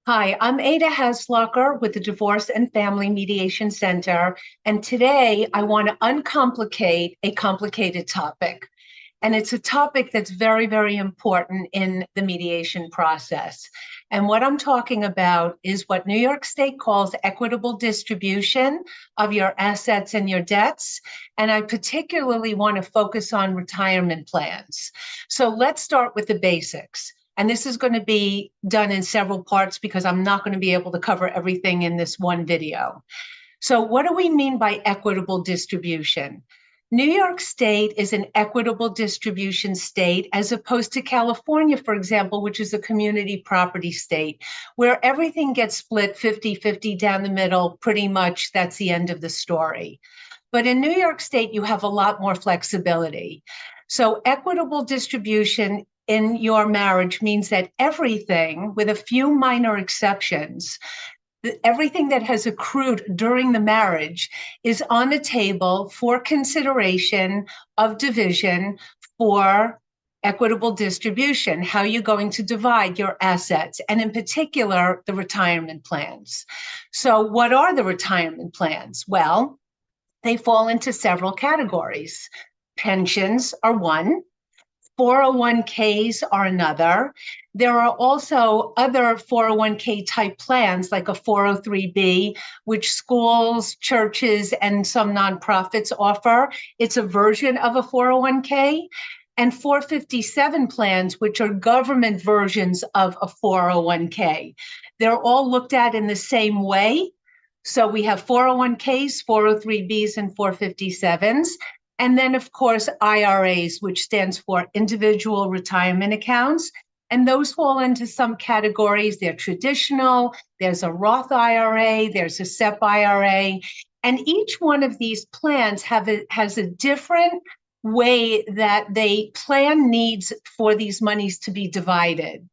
Hi, I'm Ada Haslocker with the Divorce and Family Mediation Center, and today I want to uncomplicate a complicated topic. And it's a topic that's very, very important in the mediation process. And what I'm talking about is what New York State calls equitable distribution of your assets and your debts. And I particularly want to focus on retirement plans. So let's start with the basics. And this is going to be done in several parts because I'm not going to be able to cover everything in this one video. So what do we mean by equitable distribution? New York State is an equitable distribution state as opposed to California, for example, which is a community property state, where everything gets split 50-50 down the middle. Pretty much that's the end of the story. But in New York State, you have a lot more flexibility. So equitable distribution in your marriage means that everything, with a few minor exceptions, everything that has accrued during the marriage is on the table for consideration of division for equitable distribution. How you're going to divide your assets, and in particular, the retirement plans. So what are the retirement plans? Well, they fall into several categories. Pensions are one. 401ks are another. There are also other 401k type plans like a 403b, which schools, churches, and some nonprofits offer. It's a version of a 401k. And 457 plans, which are government versions of a 401k. They're all looked at in the same way. So we have 401ks, 403bs, and 457s. And then, of course, IRAs, which stands for individual retirement accounts. And those fall into some categories. They're traditional. There's a Roth IRA. There's a SEP IRA. And each one of these plans has a different way that they plan needs for these monies to be divided.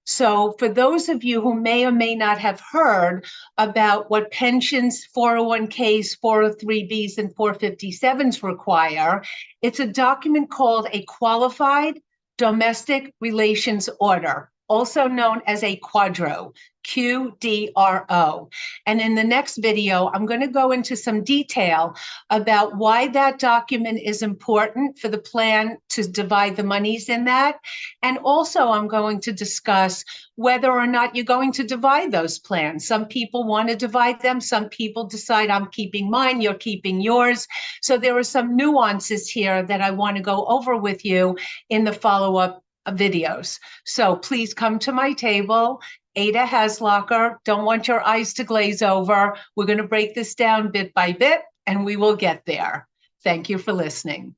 So for those of you who may or may not have heard about what pensions, 401ks, 403bs, and 457s require, it's a document called a Qualified Domestic Relations Order, also known as a QDRO, QDRO. And in the next video, I'm going to go into some detail about why that document is important for the plan to divide the monies in that. And also, I'm going to discuss whether or not you're going to divide those plans. Some people want to divide them. Some people decide I'm keeping mine, you're keeping yours. So there are some nuances here that I want to go over with you in the follow-up videos. So please come to my table. Ada Haslocker, don't want your eyes to glaze over. We're going to break this down bit by bit, and we will get there. Thank you for listening.